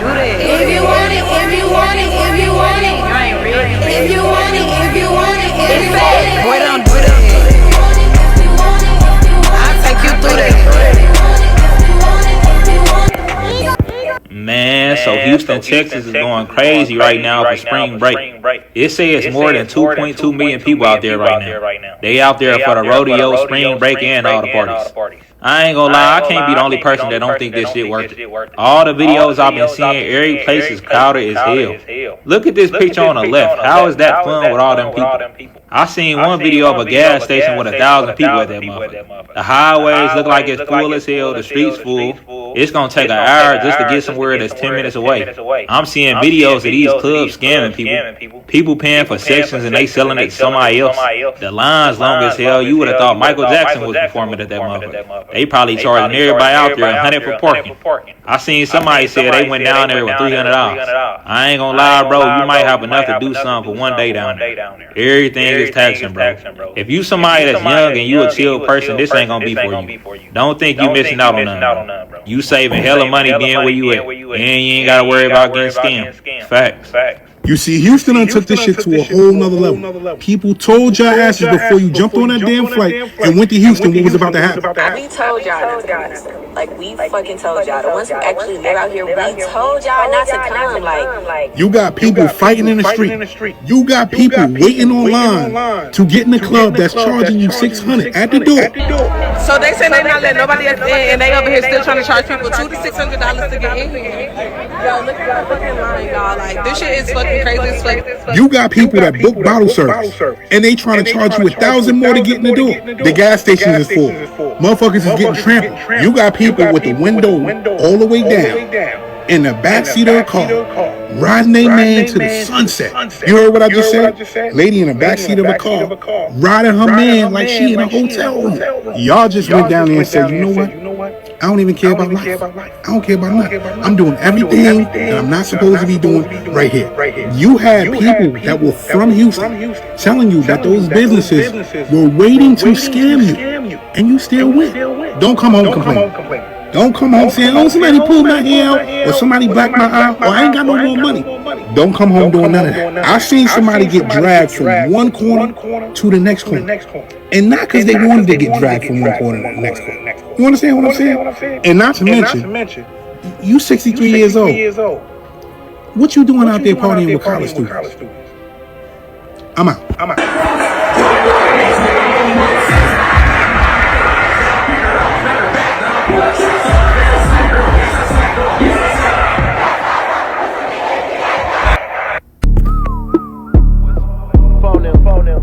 do that. If you want it, if you want it, if you want it, You ain't real. if you want it, if you want it, if you want it, Boy, don't do that. I'll take you through that. Man, so Houston, Texas is going crazy right now for spring break. It says more than 2.2 million people out there right now. They out there for the rodeo, spring break, and all the parties. I ain't gonna lie, I can't be the only person that don't think this shit worth it. All the videos I've been seeing, every place is crowded as hell. Look at this picture on the left. How is that fun with all them people? I seen one video of a gas station with 1,000 people at that motherfucker. The highways look like it's full as hell. The streets full. It's gonna take an hour just to get somewhere that's 10 minutes away. I'm seeing videos of these clubs scamming people. People paying for sections and they selling it to somebody else. The line's long as hell. You would have thought Michael Jackson was performing at that motherfucker. They probably charging everybody out there $100 for parking. I seen somebody say they went down there with $300. I ain't gonna lie, bro. You might have enough to do something for one day down there. Everything is taxing, bro. If you somebody that's young and you a chill person, this ain't gonna be for you. Don't think you missing out on nothing, bro. You saving hella money being where you at, and you ain't gotta worry about getting scammed. Facts. You see, Houston done took this shit to a whole nother level. People told y'all asses before you jumped on that damn flight and went to Houston what was about to happen. We told y'all not to come. Like, we fucking told y'all. The ones who actually live out here, we told y'all not to come. Like, you got people fighting in the street. You got people waiting online to get in the club that's charging you $600 at the door. So they say they not letting nobody in, and they over here still trying to charge people $200 to $600 to get in here. Yo, look at the fucking line, y'all. Like, this shit is fucking crazy as fuck. You got people that book bottle service, and they trying to charge you $1,000 more to get in the door. The gas station is full. Motherfuckers is getting trampled. You got people with the window all the way down in the back seat of the car, riding their man to the sunset. You heard what I just said? Lady in the back seat of a car, riding her man like she in a hotel room. Y'all just went down there and said, you know what? I don't even care about life. I don't care about nothing. I'm doing everything that I'm not supposed to be doing right here. You had people that were from Houston telling you that those businesses were waiting to scam you, and you still went. Don't come home complaining. Don't come home saying, oh, somebody pulled my hair out, or somebody blacked my eye, or I ain't got no more money. Don't come home doing none of that. I seen somebody get dragged from one corner to the next corner. And not because they wanted to get dragged from one corner to the next corner. You understand what I'm saying? And not to mention, you 63 years old. What you doing out there partying with college students? I'm out.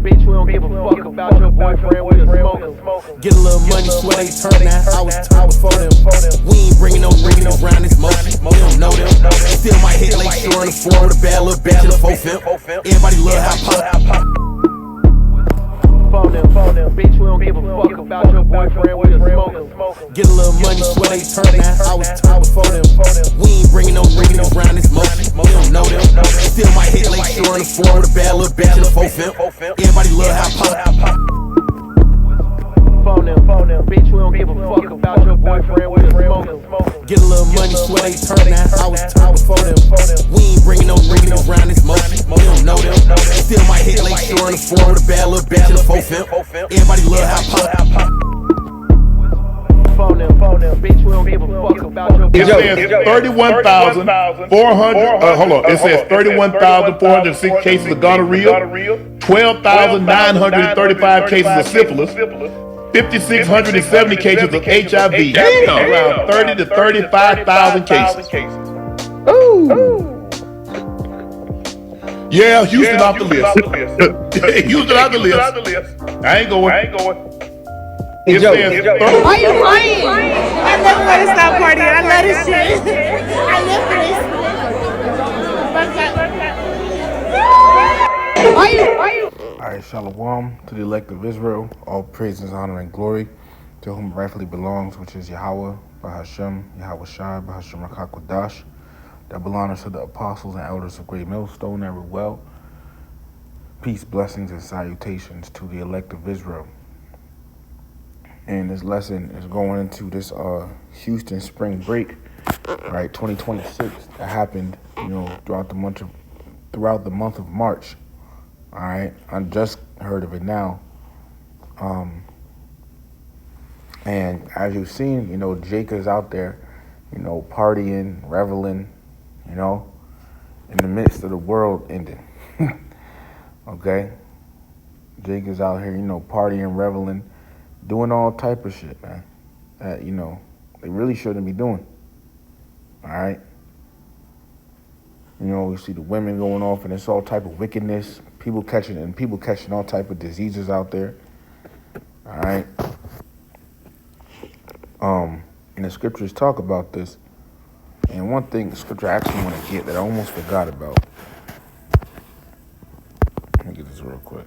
Bitch, we don't give a fuck about your boyfriend with a smoker. Get a little money, swear they turn now. I was turned before them. We ain't bringing no niggas around this motion. We don't know them. Still might hit Lake Shore in the floor with a bad little bitch in a 4-5. Everybody love hip-hop. Phone them, bitch, we don't give a fuck about your boyfriend with a smoker. Get a little money, swear they turn now. I was turned before them. We ain't bringing no niggas around this motion. We don't know them. Still might hit Lake Shore in the floor with a bad little bitch in a 4-5. Everybody love hip-hop. Phone them, bitch, we don't give a fuck about your boyfriend with a smoker. Get a little money, swear they turn now. I was turned before them. We ain't bringing no niggas around this motion. We don't know them. Still might hit Lake Shore in the floor with a bad little bitch in a 4-5. Everybody love hip-hop. Phone them, bitch, we don't give a fuck about your boyfriend. It says 31,400. Hold on. It says 31,406 cases of gonorrhea, 12,935 cases of syphilis, 5,670 cases of HIV. Around 30 to 35,000 cases. Ooh. Yeah, Houston off the list. Houston off the list. I ain't going. It says Why you crying? I never want to stop partying. I love this shit. I live for this. Why you? Alright, shalom to the elect of Israel. All praise, honor, and glory to whom rightfully belongs, which is Yahweh, Bahashem, Yahweh Shai, Bahashem Rakakwadash. That belongs to the apostles and elders of Great Millstone and Well. Peace, blessings, and salutations to the elect of Israel. And this lesson is going into this Houston spring break right? 2026 that happened, throughout the month of March. All right, I just heard of it now. And as you've seen, Jake is out there, partying, reveling, in the midst of the world ending. Okay, Jake is out here, partying, reveling, doing all type of shit, man. That they really shouldn't be doing. All right. We see the women going off, and it's all type of wickedness. People catching all type of diseases out there. All right. And the scriptures talk about this. And one thing the scripture I actually want to get that I almost forgot about. Let me get this real quick.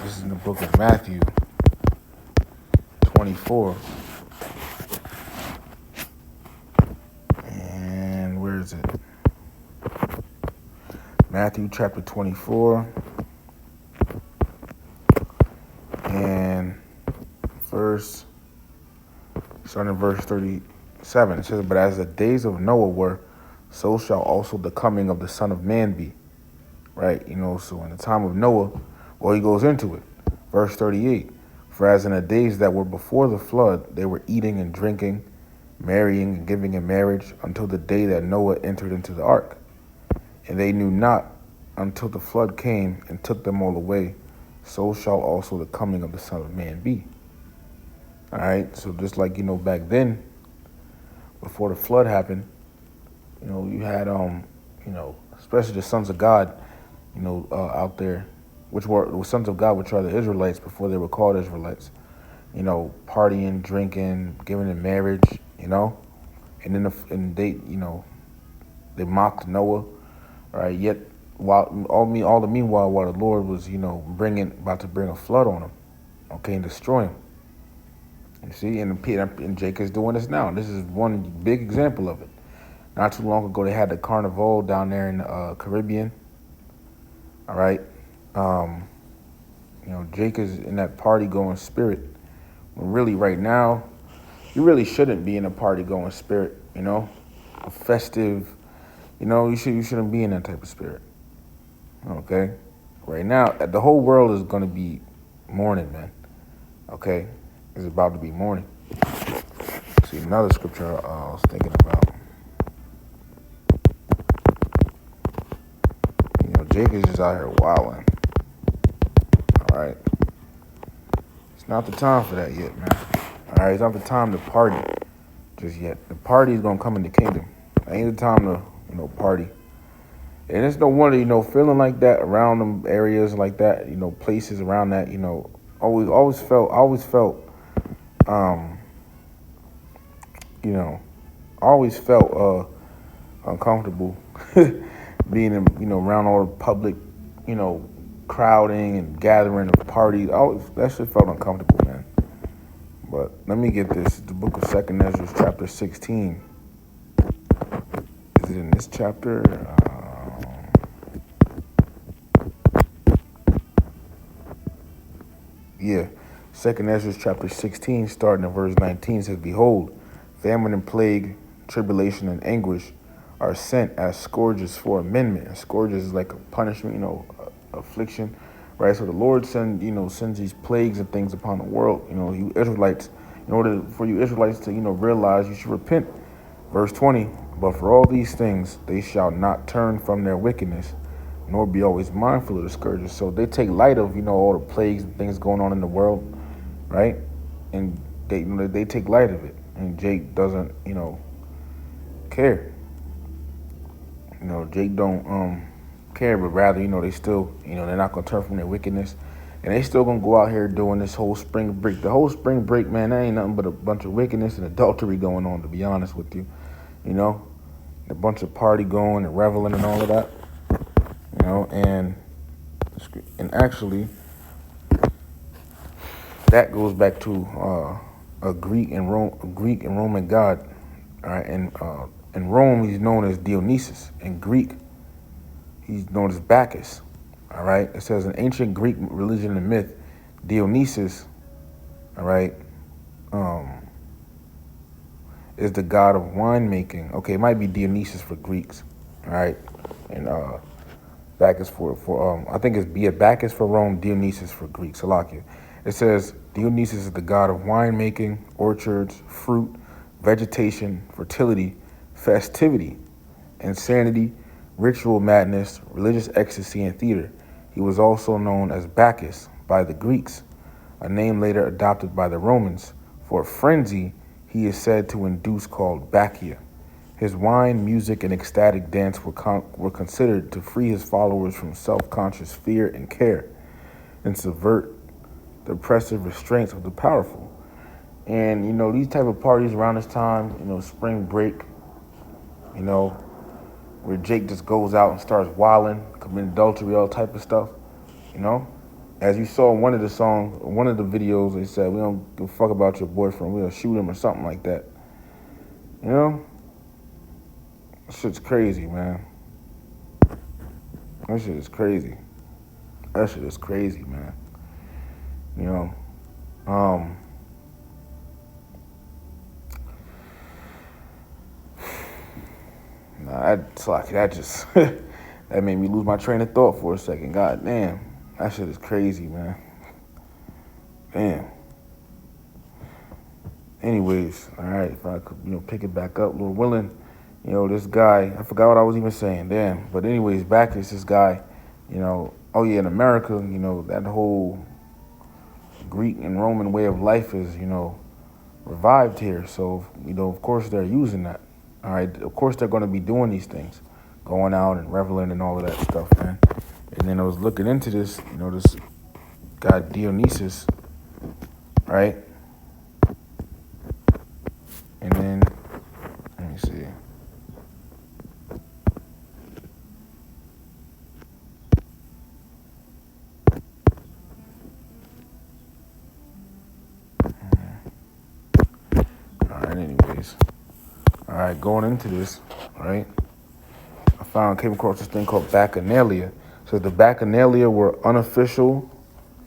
This is in the book of Matthew 24. And where is it? Matthew chapter 24. And starting in verse 37. It says, "But as the days of Noah were, so shall also the coming of the Son of Man be." Right? So in the time of Noah, well, he goes into it. Verse 38, "For as in the days that were before the flood, they were eating and drinking, marrying and giving in marriage, until the day that Noah entered into the ark. And they knew not until the flood came and took them all away. So shall also the coming of the Son of Man be." All right, so just like, back then, before the flood happened, you had, especially the sons of God, out there, which were the sons of God, which are the Israelites before they were called Israelites, partying, drinking, giving in marriage, and then they mocked Noah, right? Yet while the meanwhile, while the Lord was, about to bring a flood on them, okay, and destroy them. You see, and Jake is doing this now. This is one big example of it. Not too long ago, they had the Carnival down there in the Caribbean. All right. Jake is in that party-going spirit. When really, right now, you really shouldn't be in a party-going spirit, a festive, you shouldn't be in that type of spirit. Okay? Right now, the whole world is going to be mourning, man. Okay? It's about to be morning. See, another scripture I was thinking about. Jake is just out here wilding. All right. It's not the time for that yet, man. All right, it's not the time to party just yet. The party is going to come in the kingdom. It ain't the time to, party. And it's no wonder, feeling like that around them areas like that, places around that, always felt uncomfortable being in, around all the public, crowding and gathering of parties. That shit felt uncomfortable, man. But let me get this. The book of 2 Ezra, chapter 16. Is it in this chapter? Yeah. 2 Ezra, chapter 16, starting in verse 19, says, "Behold, famine and plague, tribulation and anguish are sent as scourges for amendment." And scourges is like a punishment, affliction, right? So the Lord sends these plagues and things upon the world. You Israelites, in order for you Israelites to, realize you should repent. Verse 20, "But for all these things, they shall not turn from their wickedness, nor be always mindful of the scourges." So they take light of, all the plagues and things going on in the world, right? And they take light of it. And Jake doesn't, care. Jake don't care, but rather, they still, they're not gonna turn from their wickedness, and they still gonna go out here doing this whole spring break. The whole spring break, man, that ain't nothing but a bunch of wickedness and adultery going on. To be honest with you, a bunch of party going and reveling and all of that, and actually, that goes back to a Greek and Roman god. All right, and in Rome, he's known as Dionysus. In Greek, He's known as Bacchus. All right. It says in ancient Greek religion and myth, Dionysus, all right, is the god of winemaking. Okay, it might be Dionysus for Greeks, all right, and Bacchus for I think it's Bacchus for Rome, Dionysus for Greek. Salakia. It says Dionysus is the god of winemaking, orchards, fruit, vegetation, fertility, festivity, insanity, ritual madness, religious ecstasy, and theater. He was also known as Bacchus by the Greeks, a name later adopted by the Romans. For a frenzy he is said to induce called Bacchia. His wine, music, and ecstatic dance were considered to free his followers from self-conscious fear and care and subvert the oppressive restraints of the powerful. And, these type of parties around this time, spring break, where Jake just goes out and starts wilding, committing adultery, all type of stuff, As you saw in one of the videos, they said, we don't give a fuck about your boyfriend, we'll shoot him or something like that. That shit's crazy, man. That shit is crazy. That shit is crazy, man. That just that made me lose my train of thought for a second. God damn, that shit is crazy, man. Damn. Anyways, all right, if I could, pick it back up, Lord willing, this guy, I forgot what I was even saying, damn. But anyways, Bacchus, this guy, in America, that whole Greek and Roman way of life is, revived here. So, of course they're using that. All right, of course they're going to be doing these things, going out and reveling and all of that stuff, man. And then I was looking into this, this guy Dionysus, right? And then, let me see. All right, going into this, right, came across this thing called Bacchanalia. So the Bacchanalia were unofficial,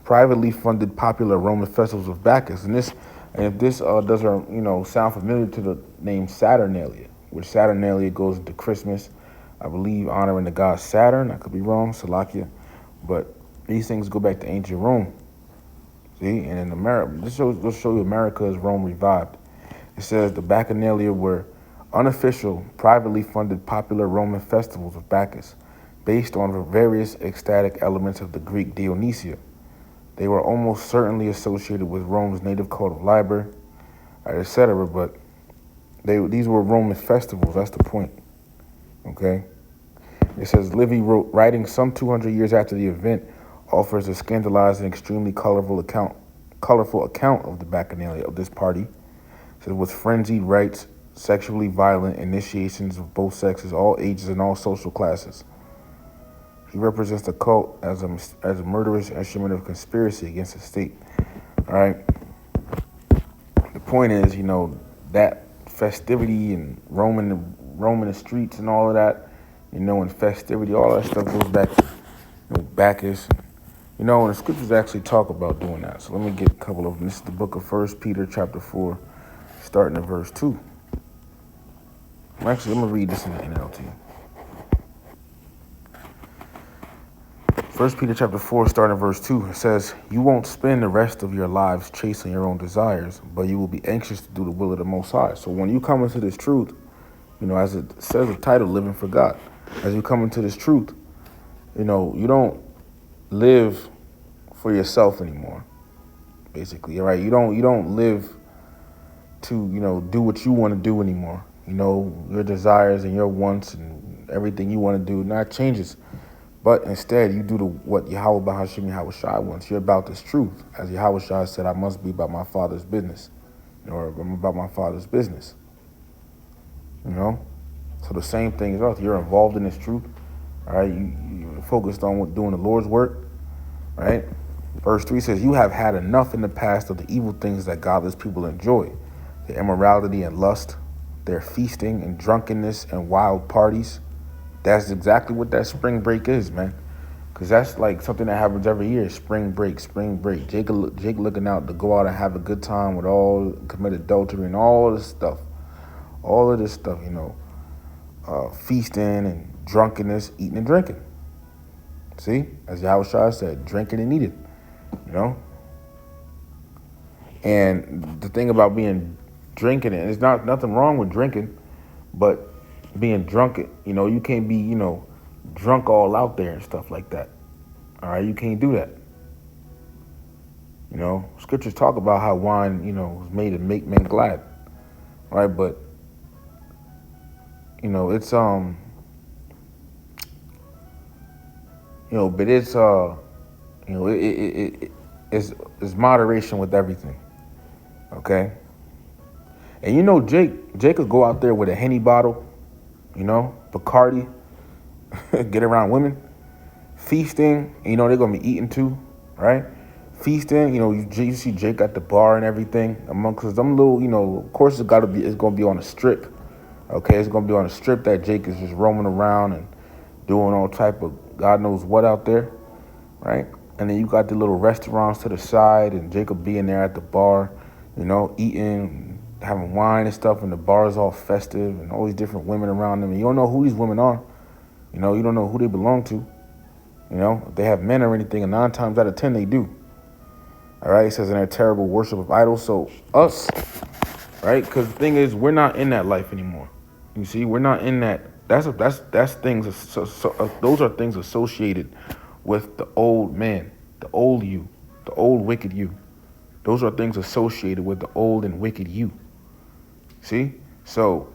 privately funded, popular Roman festivals of Bacchus. And if this doesn't, sound familiar to the name Saturnalia, which Saturnalia goes into Christmas, I believe, honoring the god Saturn. I could be wrong, Salakia. But these things go back to ancient Rome. See, and in America, this will show you America as Rome revived. It says the Bacchanalia were unofficial, privately funded, popular Roman festivals of Bacchus, based on the various ecstatic elements of the Greek Dionysia. They were almost certainly associated with Rome's native cult of Liber, etc. But these were Roman festivals. That's the point. Okay. It says Livy wrote, writing some 200 years after the event, offers a scandalized and extremely colorful account of the Bacchanalia of this party. It says with frenzied rites, sexually violent initiations of both sexes, all ages, and all social classes. He represents the cult as a murderous instrument of conspiracy against the state. All right. The point is, that festivity and Roman streets and all of that, and festivity, all that stuff goes back to Bacchus. And the scriptures actually talk about doing that. So let me get a couple of them. This is the book of 1 Peter chapter 4, starting at verse 2. Actually, I'm going to read this in the NLT. 1 Peter chapter 4, starting at verse 2, it says, you won't spend the rest of your lives chasing your own desires, but you will be anxious to do the will of the Most High. So when you come into this truth, as it says the title, Living for God, as you come into this truth, you don't live for yourself anymore, basically, all right? You don't live to, do what you want to do anymore. Your desires and your wants and everything you want to do, not changes. But instead, you do what Yahweh Bahashim Yahweh Shai wants. You're about this truth. As Yahweh Shai said, I must be about my Father's business. Or I'm about my Father's business. So the same thing is us. You're involved in this truth. All right? You're focused on doing the Lord's work. Right? Verse 3 says, you have had enough in the past of the evil things that godless people enjoy. The immorality and lust, their feasting and drunkenness and wild parties, That's exactly what that spring break is, man. Cause that's like something that happens every year. Spring break, spring break. Jake looking out to go out and have a good time with all commit adultery and all this stuff. All of this stuff, feasting and drunkenness, eating and drinking. See, as Yahushua said, drinking and eating. And the thing about being drinking, and there's not nothing wrong with drinking, but being drunk, you can't be, drunk all out there and stuff like that. All right, you can't do that. Scriptures talk about how wine, was made to make men glad. All right, but it's it's moderation with everything. Okay. And Jake could go out there with a Henny bottle, Bacardi, get around women, feasting, they're gonna be eating too, right? Feasting, you see Jake at the bar and everything. Cause them little, of course it's gonna be on a strip. Okay, it's gonna be on a strip that Jake is just roaming around and doing all type of God knows what out there, right? And then you got the little restaurants to the side, and Jacob being there at the bar, eating, having wine and stuff, and the bar is all festive, and all these different women around them. And you don't know who these women are. You don't know who they belong to. If they have men or anything, and 9 times out of 10 they do. All right, it says in their terrible worship of idols. So us, right? Because the thing is, we're not in that life anymore. You see, we're not in that. That's things. Those are things associated with the old man, the old you, the old wicked you. Those are things associated with the old and wicked you. See? So,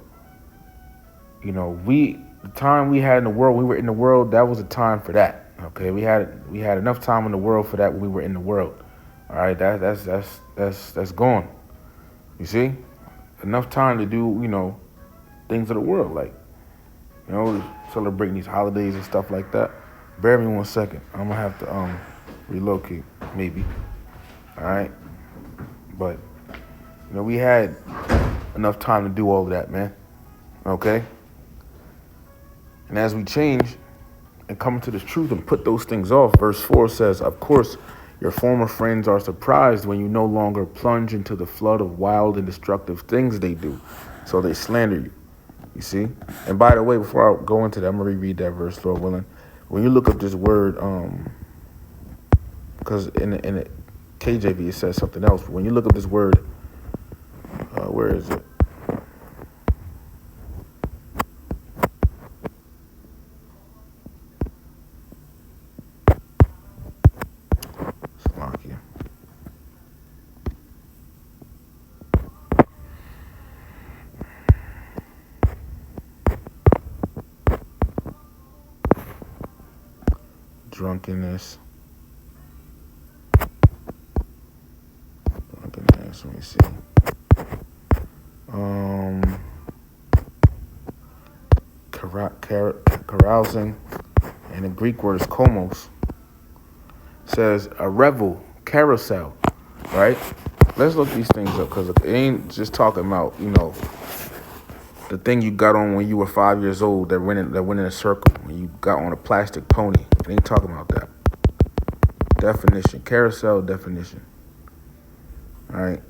the time we had in the world, we were in the world, that was a time for that. Okay, we had enough time in the world for that when we were in the world. All right, that's gone. You see? Enough time to do, things of the world, like, celebrating these holidays and stuff like that. Bear me 1 second. I'm gonna have to relocate, maybe. All right, but we had enough time to do all of that, man. Okay. And as we change and come to this truth and put those things off, verse 4 says, "Of course, your former friends are surprised when you no longer plunge into the flood of wild and destructive things they do, so they slander you." You see? And by the way, before I go into that, I'm going to reread that verse, Lord willing. When you look up this word, because in the KJV it says something else, but when you look up this word, where is it? Slovakia. Drunkenness. Let me see. Carousing, and the Greek word is komos. Says a revel, carousel, right? Let's look these things up, because it ain't just talking about, the thing you got on when you were 5 years old that went in a circle, when you got on a plastic pony. It ain't talking about that. Definition, carousel definition. All right,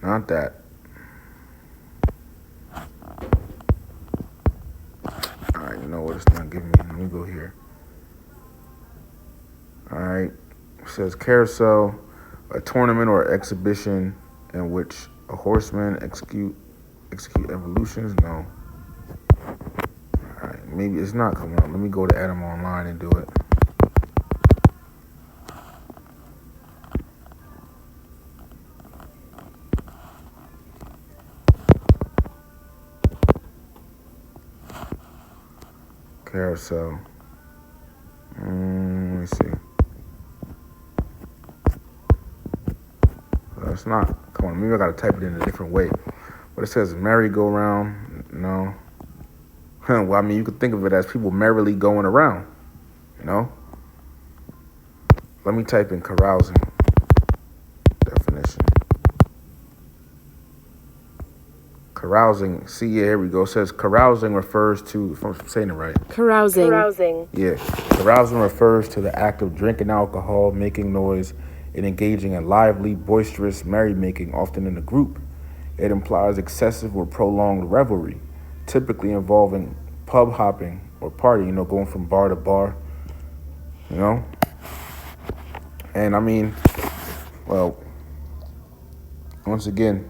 not that. All right, you know what? It's not giving me. Let me go here. All right, it says carousel, a tournament or exhibition in which a horseman execute evolutions. No. All right, maybe it's not coming up. Let me go to Adam Online and do it. Carousel. Let me see. It's not. Come on, maybe I gotta type it in a different way. But it says merry-go-round. No. Well, I mean, you could think of it as people merrily going around. Let me type in carousing definition. Carousing. See, yeah, here we go. It says carousing refers to, if I'm saying it right. Carousing. Yeah. Carousing refers to the act of drinking alcohol, making noise, and engaging in lively, boisterous merrymaking, often in a group. It implies excessive or prolonged revelry, typically involving pub hopping or partying, going from bar to bar, you know? And I mean, well, once again,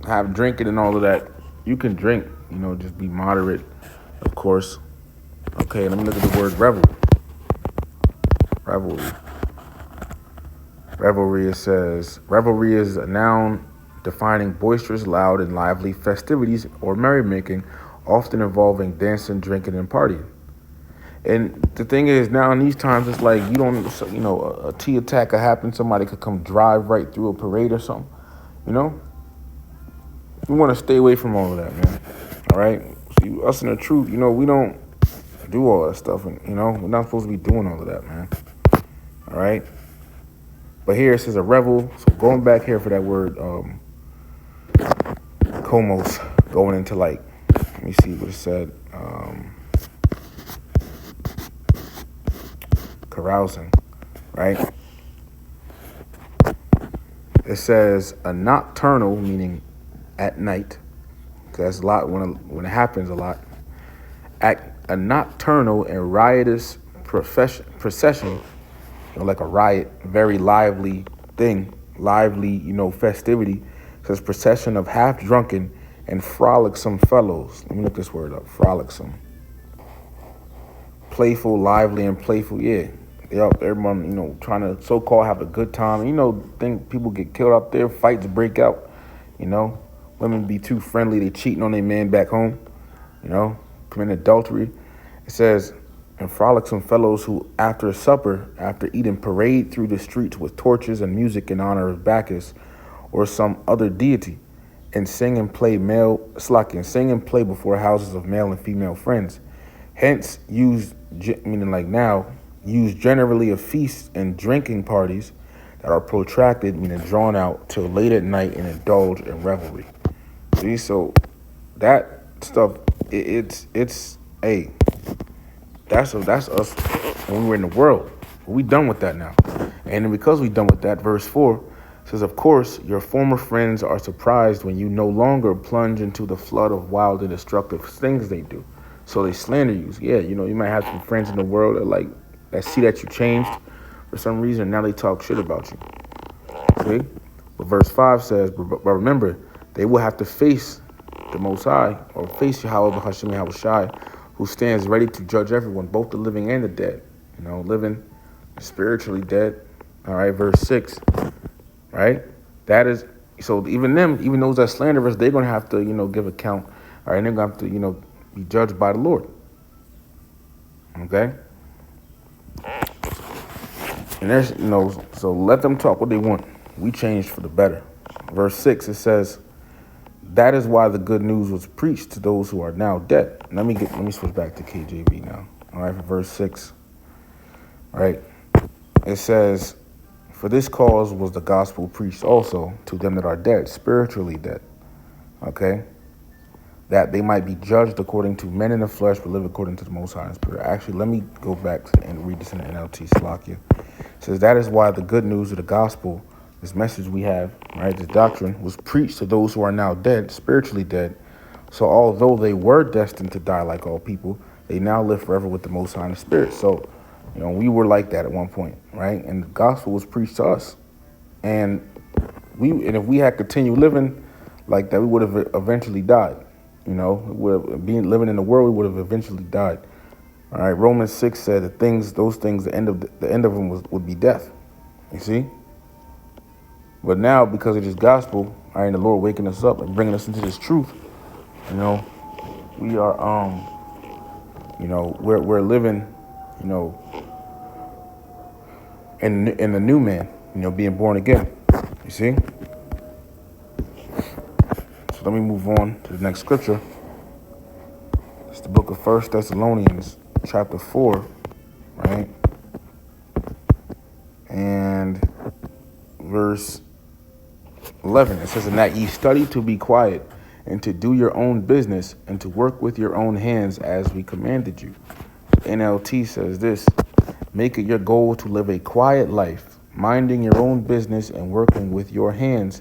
have drinking and all of that. You can drink, just be moderate, of course. Okay, let me look at the word revelry. Revelry, it says, revelry is a noun defining boisterous, loud, and lively festivities or merrymaking, often involving dancing, drinking, and partying. And the thing is, now in these times, it's like you don't, a T attack could happen. Somebody could come drive right through a parade or something, We want to stay away from all of that, man. All right? See, us in the truth, we don't do all that stuff. And, we're not supposed to be doing all of that, man. All right? But here it says a revel. So going back here for that word, komos, going into let me see what it said. Carousing, right? It says a nocturnal, meaning at night. That's a lot when it happens a lot. A nocturnal and riotous procession, like a riot, very lively thing, festivity. It says procession of half-drunken and frolicsome fellows. Let me look this word up. Frolicsome. Playful, lively, and playful. Yeah. Everyone, trying to so-called have a good time. Think people get killed out there, fights break out. Women be too friendly, they cheating on their man back home. Committing adultery. It says, and frolicsome fellows who, after supper, after eating, parade through the streets with torches and music in honor of Bacchus or some other deity, and sing and play before houses of male and female friends. Hence, used generally of feasts and drinking parties that are protracted, meaning drawn out till late at night and indulge in revelry. See, so that stuff, that's us when we were in the world. We done with that now. And because we done with that, verse 4 says, of course, your former friends are surprised when you no longer plunge into the flood of wild and destructive things they do. So they slander you. Yeah, you might have some friends in the world that see that you changed for some reason, and now they talk shit about you. See? But verse 5 says, but remember, they will have to face the Most High, or face Yahweh B'Hashem Yahweh Shai, who stands ready to judge everyone, both the living and the dead. Living, spiritually dead. All right, verse 6. Right? That is, so even those that slander us, they're going to have to, give account. All right, and they're going to have to, be judged by the Lord. Okay? And there's, so let them talk what they want. We changed for the better. Verse 6, it says, that is why the good news was preached to those who are now dead. Let me switch back to KJV now. All right, for verse 6. All right. It says, for this cause was the gospel preached also to them that are dead, spiritually dead. Okay? That they might be judged according to men in the flesh, but live according to the Most High in spirit. Actually, let me go back and read this in the NLT Slakia. It says, that is why the good news of the gospel, this message we have, right, this doctrine, was preached to those who are now dead, spiritually dead. So although they were destined to die like all people, they now live forever with the Most High in the spirit. So, we were like that at one point, right? And the gospel was preached to us. And if we had continued living like that, we would have eventually died. Living in the world, we would have eventually died. All right, Romans 6 said those things, the end of them would be death. You see? But now, because of this gospel, all right, the Lord waking us up and bringing us into this truth, we are, we're living, in the new man, being born again. You see? So let me move on to the next scripture. It's the book of 1 Thessalonians, chapter 4, right? And verse 11. It says, and that ye study to be quiet and to do your own business and to work with your own hands as we commanded you. NLT says this, make it your goal to live a quiet life, minding your own business and working with your hands,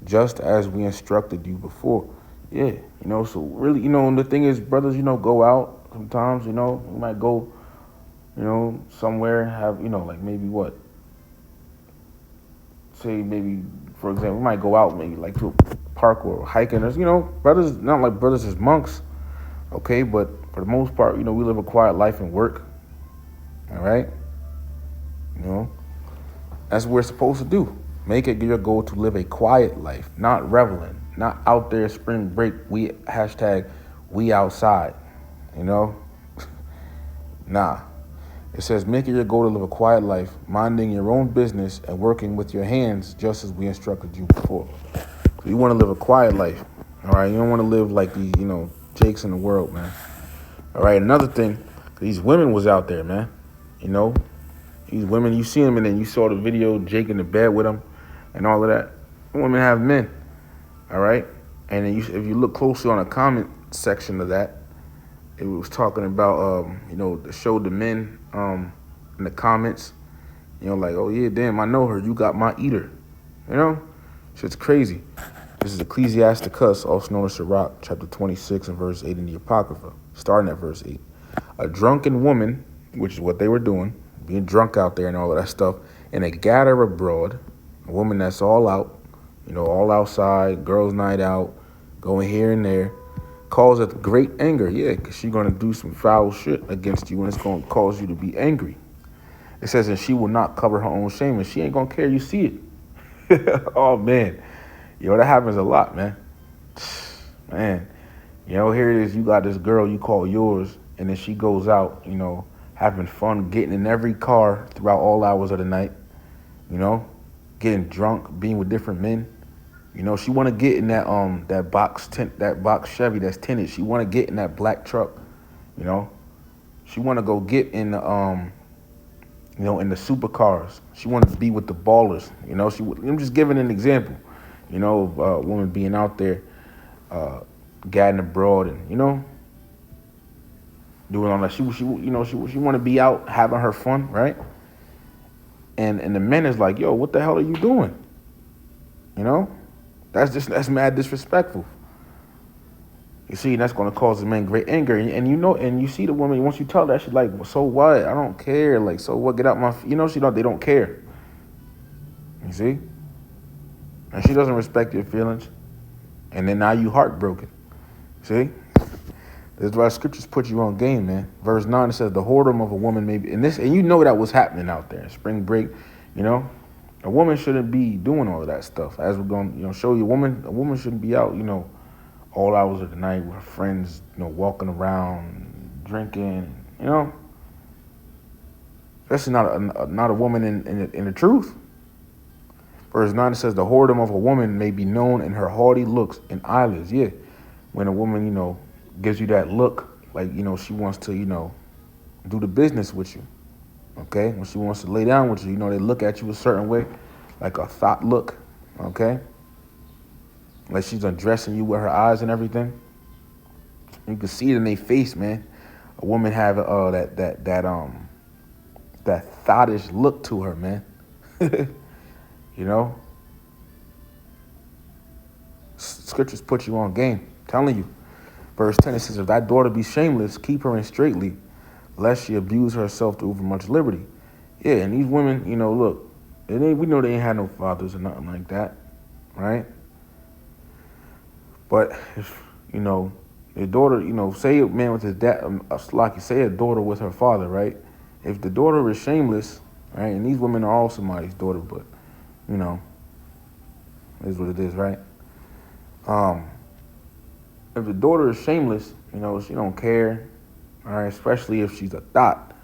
just as we instructed you before. Yeah, so really, and the thing is, brothers, go out sometimes, we might go, somewhere, have, like maybe what? Say maybe, for example, we might go out maybe like to a park or hiking, or, brothers, not like brothers as monks, okay, but for the most part, we live a quiet life and work, all right? That's what we're supposed to do. Make it your goal to live a quiet life, not reveling, not out there spring break, we outside, Nah. It says, make it your goal to live a quiet life, minding your own business and working with your hands, just as we instructed you before. So you want to live a quiet life, all right? You don't want to live like these, Jakes in the world, man. All right, another thing, these women was out there, man. These women, you see them, and then you saw the video, Jake in the bed with them and all of that. Women have men, all right? And then if you look closely on the comment section of that, it was talking about, showed the men in the comments, like, oh, yeah, damn, I know her. You got my eater. Shit's crazy. This is Ecclesiasticus, also known as Sirach, chapter 26 and verse 8 in the Apocrypha, starting at verse 8. A drunken woman, which is what they were doing, being drunk out there and all of that stuff, and a gather abroad, a woman that's all out, all outside, girls' night out, going here and there, causeth great anger. Yeah, because she's going to do some foul shit against you, and it's going to cause you to be angry. It says, and she will not cover her own shame, and she ain't going to care you see it. Oh, man. That happens a lot, man. Man. Here it is. You got this girl you call yours, and then she goes out, having fun, getting in every car throughout all hours of the night, getting drunk, being with different men. She want to get in that box Chevy that's tinted. She want to get in that black truck. She want to go get in the in the supercars. She want to be with the ballers. I'm just giving an example. Of a woman being out there, gadding abroad, and doing all that. She want to be out having her fun, right? And the men is like, yo, what the hell are you doing? That's mad disrespectful. You see, that's going to cause the men great anger. And you see the woman, once you tell that, she's like, well, so what? I don't care. Like, so what? Get out my, they don't care. You see? And she doesn't respect your feelings. And then now you heartbroken. See? That's why scriptures put you on game, man. Verse 9, it says, the whoredom of a woman may be, and that was happening out there. Spring break, a woman shouldn't be doing all of that stuff. As we're going to, show you, a woman shouldn't be out, all hours of the night with her friends, walking around, drinking, That's not a woman in the truth. Verse 9, it says, the whoredom of a woman may be known in her haughty looks and eyelids. Yeah, when a woman, gives you that look, like, she wants to, do the business with you. Okay? When she wants to lay down with you, they look at you a certain way, like a thought look. Okay? Like she's undressing you with her eyes and everything. You can see it in their face, man. A woman have that thoughtish look to her, man. Scriptures put you on game. I'm telling you. Verse 10, it says, if thy daughter be shameless, keep her in straitly, lest she abuse herself to overmuch liberty. Yeah, and these women, look, we know they ain't had no fathers or nothing like that, right? But if, your daughter, say a man with his dad, say a daughter with her father, right? If the daughter is shameless, right, and these women are all somebody's daughter, but, it is what it is, right? If the daughter is shameless, she don't care, all right, especially if she's a thought,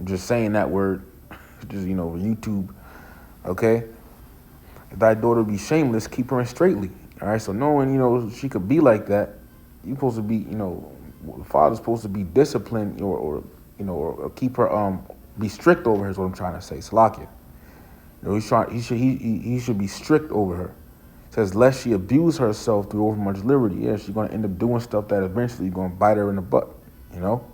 just saying that word, just, YouTube, okay? If thy daughter be shameless, keep her in straitly, all right? So knowing, she could be like that, you supposed to be, the father's supposed to be disciplined or keep her, be strict over her is what I'm trying to say, Salakia. He should be strict over her. It says, lest she abuse herself through overmuch liberty. Yeah, she's going to end up doing stuff that eventually going to bite her in the butt, you know?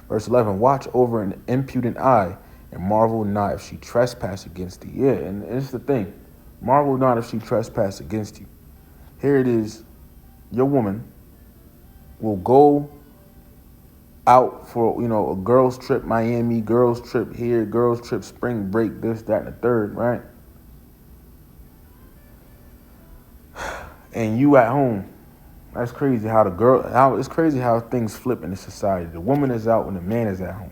Verse 11, watch over an impudent eye and marvel not if she trespass against thee. Yeah, and it's the thing. Marvel not if she trespass against you. Here it is. Your woman will go out for, a girls trip Miami, girls trip here, girls trip spring break, this, that, and the third, right? And you at home. That's crazy it's crazy how things flip in the society. The woman is out when the man is at home.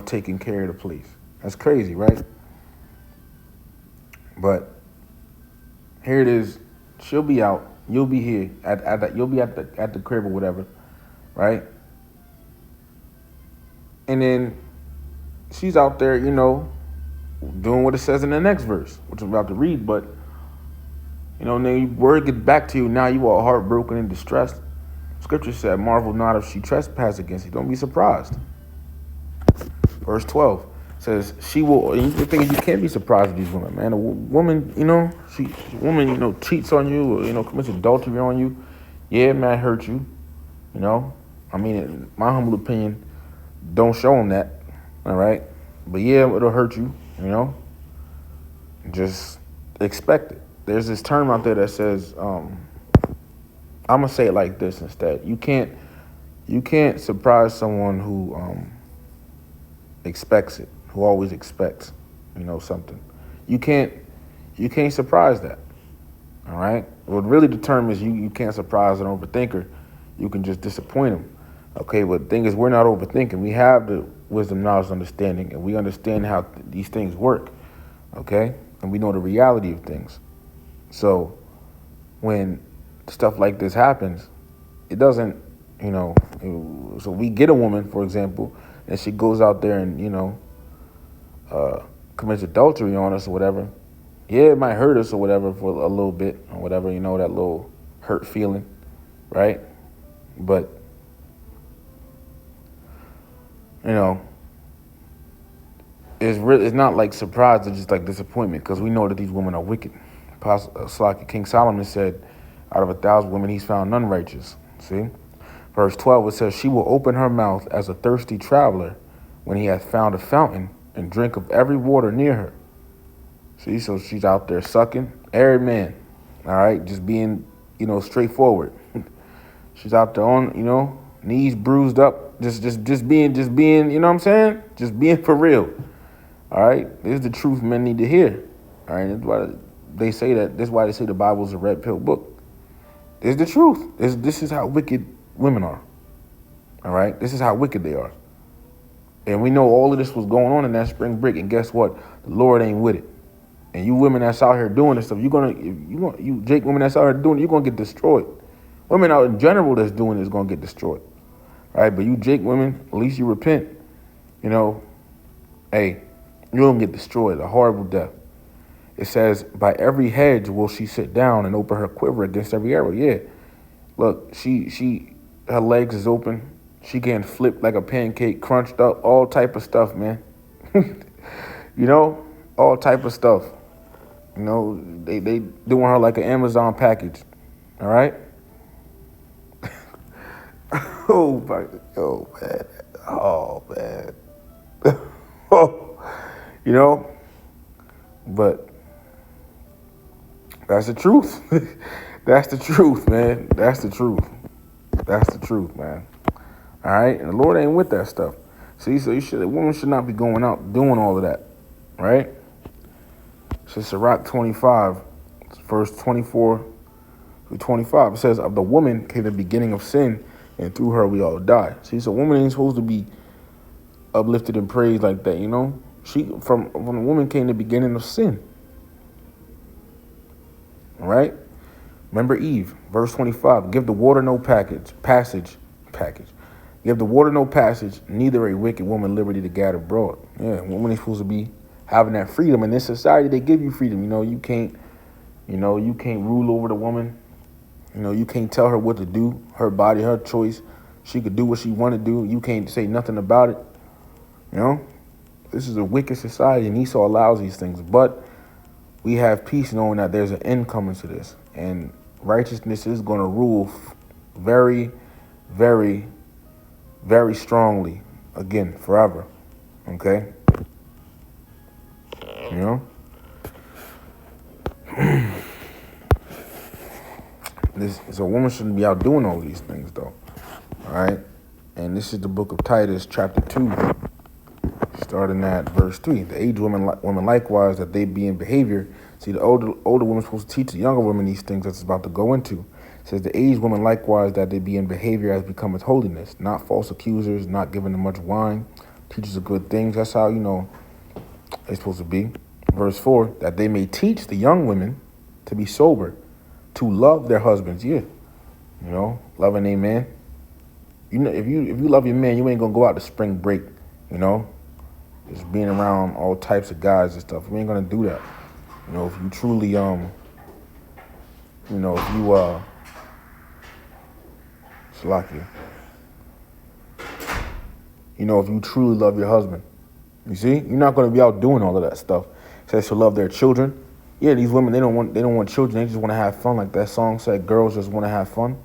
Taking care of the place. That's crazy, right? But here it is. She'll be out. You'll be here you'll be at the crib or whatever, right? And then she's out there, doing what it says in the next verse, which I'm about to read, but then word gets back to you. Now you are heartbroken and distressed. Scripture said, marvel not if she trespass against you. Don't be surprised. Verse 12 says, she will, and the thing is, you can't be surprised with these women, man. A woman, cheats on you or, commits adultery on you. Yeah, it might hurt you, I mean, in my humble opinion, don't show them that, all right? But yeah, it'll hurt you, Just expect it. There's this term out there that says, I'm gonna say it like this instead. You can't surprise someone who expects it, who always expects, something. You can't surprise that. All right? What really determines you can't surprise an overthinker. You can just disappoint him. Okay, but the thing is, we're not overthinking. We have the wisdom, knowledge, understanding, and we understand how these things work. Okay? And we know the reality of things. So when stuff like this happens, it doesn't, so we get a woman, for example, and she goes out there and, commits adultery on us or whatever. Yeah, it might hurt us or whatever for a little bit or whatever, that little hurt feeling, right? But, it's not like surprise, it's just like disappointment, because we know that these women are wicked. King Solomon said, out of 1,000 women, he's found none righteous. See? Verse 12, it says, she will open her mouth as a thirsty traveler when he hath found a fountain and drink of every water near her. See, so she's out there sucking every man. All right, just being, straightforward. She's out there on, knees bruised up, just being, you know what I'm saying? Just being for real. All right, this is the truth men need to hear. All right, that's why they say that. That's why they say the Bible is a red pill book. This is the truth. This is how wicked women are. All right, this is how wicked they are. And we know all of this was going on in that spring break. And guess what? The Lord ain't with it. And you women that's out here doing this stuff, you Jake women that's out here doing it, you're gonna get destroyed. Women out in general that's doing it is gonna get destroyed. All right, but you Jake women, at least you repent. Hey, you're gonna get destroyed, a horrible death. It says, by every hedge will she sit down and open her quiver against every arrow. Yeah. Look, her legs is open. She getting flipped like a pancake, crunched up, all type of stuff, man. All type of stuff. They doing her like an Amazon package. All right? Oh, man. Oh, man. But that's the truth. That's the truth, man. That's the truth. That's the truth, man. All right? And the Lord ain't with that stuff. See, so a woman should not be going out doing all of that. Right? So Sirach 25, verse 24 through 25. It says, of the woman came the beginning of sin, and through her we all die. See, so a woman ain't supposed to be uplifted and praised like that, From a woman came the beginning of sin. All right? Remember Eve, verse 25. Give the water no passage. Give the water no passage, neither a wicked woman liberty to gather abroad. Yeah, woman is supposed to be having that freedom. In this society, they give you freedom. You can't rule over the woman. You can't tell her what to do. Her body, her choice. She could do what she want to do. You can't say nothing about it. This is a wicked society, and Esau allows these things. But we have peace knowing that there's an end coming to this. And righteousness is going to rule very, very, very strongly, again, forever. Okay? You know? So a woman shouldn't be out doing all these things, though. All right? And this is the book of Titus, chapter 2, starting at verse 3. The aged women likewise, that they be in behavior. See, the older women are supposed to teach the younger women these things that's about to go into. It says, the aged women likewise, that they be in behavior as becometh holiness, not false accusers, not giving them much wine, teachers of good things. That's how, they're supposed to be. Verse 4, that they may teach the young women to be sober, to love their husbands. Yeah. Loving a man. If you love your man, you ain't gonna go out to spring break, just being around all types of guys and stuff. You ain't gonna do that. If you truly Salakia. If you truly love your husband. You see? You're not gonna be out doing all of that stuff. It says to love their children. Yeah, these women, they don't want children, they just want to have fun, like that song said, girls just want to have fun.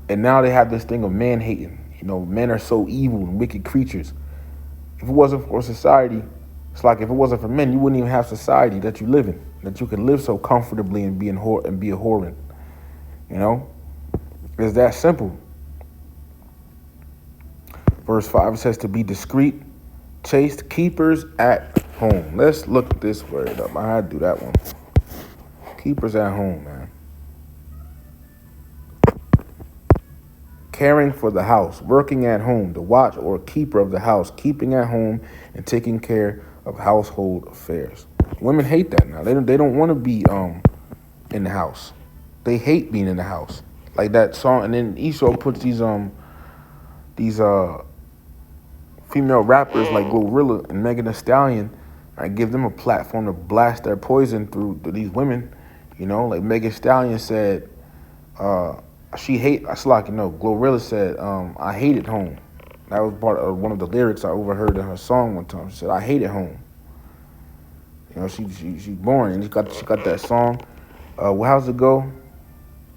And now they have this thing of man hating. Men are so evil and wicked creatures. If it wasn't for society, it's like if it wasn't for men, you wouldn't even have society that you live in, that you could live so comfortably and be a whoring. It's that simple. Verse 5, it says to be discreet, chaste, keepers at home. Let's look this word up. I had to do that one. Keepers at home, man. Caring for the house, working at home, the watch or keeper of the house, keeping at home and taking care of household affairs. Women hate that now. They don't want to be in the house. They hate being in the house. Like that song, and then Esau puts these female rappers like Glorilla and Megan Thee Stallion, I give them a platform to blast their poison through these women. Like Megan Thee Stallion said, Glorilla said, I hated home. That was part of one of the lyrics I overheard in her song one time. She said, I hated home. She's boring, and she got that song. How's it go?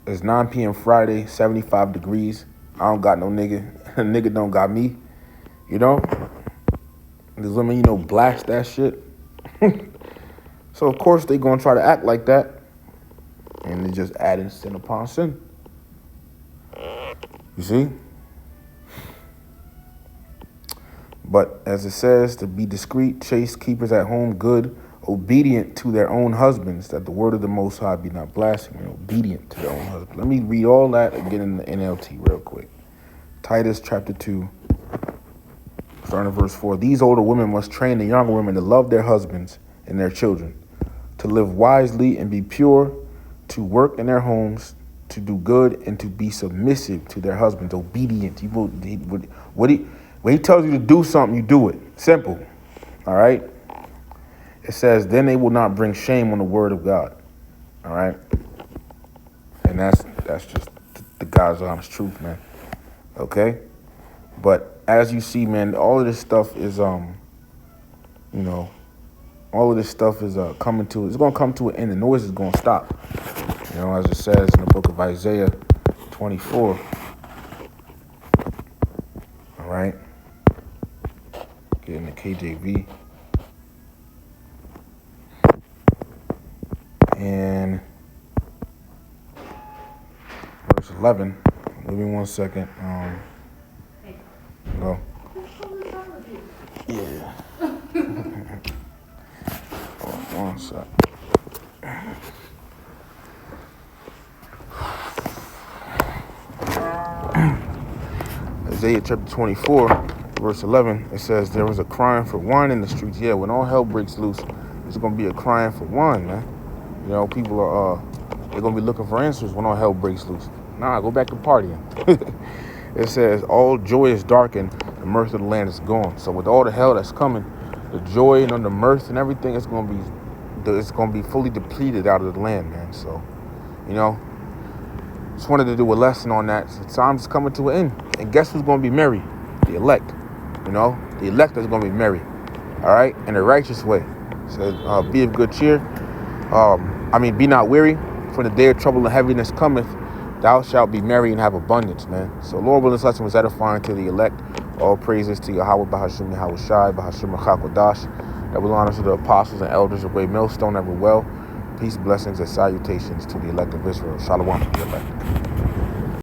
It's 9 p.m. Friday, 75 degrees. I don't got no nigga. Nigga don't got me. These women, blast that shit. So, of course, they going to try to act like that. And they just adding sin upon sin. You see? But as it says, to be discreet, chaste, keepers at home, good, obedient to their own husbands, that the word of the Most High be not blasphemed, obedient to their own husbands. Let me read all that again in the NLT real quick. Titus chapter 2, starting at verse 4. These older women must train the younger women to love their husbands and their children, to live wisely and be pure, to work in their homes, to do good, and to be submissive to their husbands, obedient. When he tells you to do something, you do it. Simple. All right? It says, then they will not bring shame on the word of God. All right? And that's just the God's honest truth, man. Okay? But as you see, man, all of this stuff is, all of this stuff is it's going to come to an end. The noise is going to stop. As it says in the book of Isaiah 24. All right? Get in the KJV. And verse 11. Give me 1 second. Go. Yeah. Hold on 1 sec. Isaiah chapter 24, verse 11, it says, there was a crying for wine in the streets. Yeah, when all hell breaks loose, there's going to be a crying for wine, man. People are, they're going to be looking for answers when all hell breaks loose. Nah, go back to partying. It says, all joy is darkened, the mirth of the land is gone. So with all the hell that's coming, the joy and the mirth and everything, it's going to be fully depleted out of the land, man. So, just wanted to do a lesson on that. So time's coming to an end. And guess who's going to be merry? The elect. The elect is going to be merry. All right? In a righteous way. Said, be of good cheer. Be not weary, for the day of trouble and heaviness cometh. Thou shalt be merry and have abundance, man. So Lord willing, this lesson was edifying to the elect. All praises to Yahweh, Bahashim, Yahweh Shai, Bahashim, Chakwadash. Double honors to the apostles and elders of Way Millstone, ever well. Peace, blessings, and salutations to the elect of Israel. Shalom to the elect.